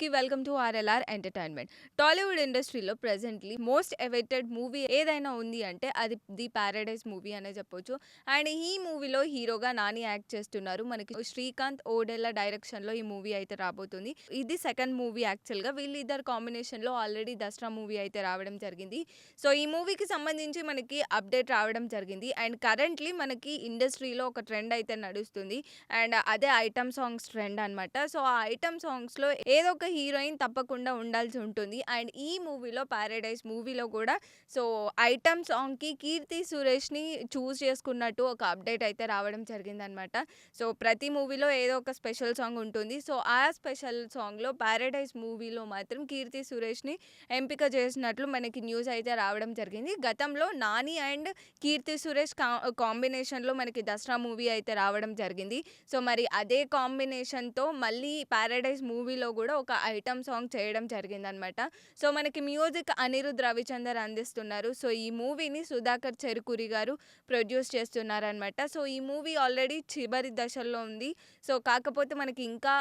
అందరికీ welcome to RLR entertainment. Tollywood ఇండస్ట్రీలో presently most awaited movie ఏదైనా ఉంది అంటే అది ది పారడైజ్ మూవీ అనే చెప్పొచ్చు. అండ్ ఈ మూవీలో హీరోగా నాని యాక్ట్ చేస్తున్నారు. మనకి శ్రీకాంత్ ఓడెల్ల డైరెక్షన్లో ఈ మూవీ అయితే రాబోతుంది. ఇది సెకండ్ మూవీ యాక్చువల్గా. వీళ్ళిద్దరు కాంబినేషన్లో ఆల్రెడీ దసరా మూవీ అయితే రావడం జరిగింది. సో ఈ మూవీకి సంబంధించి మనకి అప్డేట్ రావడం జరిగింది. అండ్ కరెంట్లీ మనకి ఇండస్ట్రీలో ఒక ట్రెండ్ అయితే నడుస్తుంది. అండ్ అదే ఐటమ్ సాంగ్స్ ట్రెండ్ అనమాట. సో ఆ ఐటమ్ సాంగ్స్లో ఏదో ఒక హీరోయిన్ తప్పకుండా ఉండాల్సి ఉంటుంది. అండ్ ఈ మూవీలో పారడైజ్ మూవీలో కూడా సో ఐటమ్ సాంగ్కి కీర్తి సురేష్ని చూస్ చేసుకున్నట్టు ఒక అప్డేట్ అయితే రావడం జరిగిందనమాట. సో ప్రతి మూవీలో ఏదో ఒక స్పెషల్ సాంగ్ ఉంటుంది. సో ఆ స్పెషల్ సాంగ్లో పారడైజ్ మూవీలో మాత్రం కీర్తి సురేష్ని ఎంపిక చేసినట్లు మనకి న్యూస్ అయితే రావడం జరిగింది. గతంలో నాని అండ్ కీర్తి సురేష్ కాంబినేషన్లో మనకి దసరా మూవీ అయితే రావడం జరిగింది. సో మరి అదే కాంబినేషన్తో మళ్ళీ పారడైజ్ మూవీలో కూడా ఒక ఐటమ్ సాంగ్ చేయడం జరిగిందనమాట. సో మనకి మ్యూజిక్ అనిరుద్ రవిచందర్ అందిస్తున్నారు. సో ఈ మూవీని సుధాకర్ చెరుకూరి గారు ప్రొడ్యూస్ చేస్తున్నారనమాట. సో ఈ మూవీ ఆల్రెడీ చివరి దశల్లో ఉంది. సో కాకపోతే మనకి ఇంకా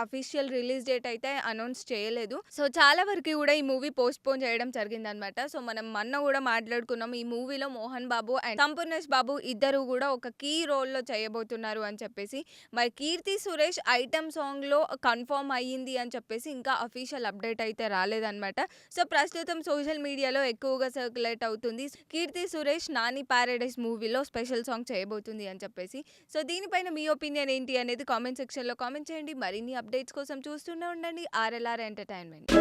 అఫీషియల్ రిలీజ్ డేట్ అయితే అనౌన్స్ చేయలేదు. సో చాలా వరకు కూడా ఈ మూవీ పోస్ట్పోన్ చేయడం జరిగిందనమాట. సో మనం మొన్న కూడా మాట్లాడుకున్నాం ఈ మూవీలో మోహన్ బాబు అండ్ సంపూర్ణేష్ బాబు ఇద్దరు కూడా ఒక కీ రోల్లో చేయబోతున్నారు అని చెప్పేసి. మరి కీర్తి సురేష్ ఐటమ్ సాంగ్లో కన్ఫర్మ్ అయ్యింది అని చెప్పేసి ఇంకా అఫీషియల్ అప్డేట్ అయితే రాలేదన్నమాట. సో ప్రస్తుతం సోషల్ మీడియాలో ఎక్కువగా సర్క్యులేట్ అవుతుంది కీర్తి సురేష్ నాని పారడైజ్ మూవీలో స్పెషల్ సాంగ్ చేయబోతుంది అని చెప్పేసి. సో దీనిపైన మీ ఒపీనియన్ ఏంటి అనేది కామెంట్ సెక్షన్లో కామెంట్ చేయండి. మరిన్ని అప్డేట్స్ కోసం చూస్తూనే ఉండండి ఆర్ఎల్ఆర్ ఎంటర్టైన్మెంట్.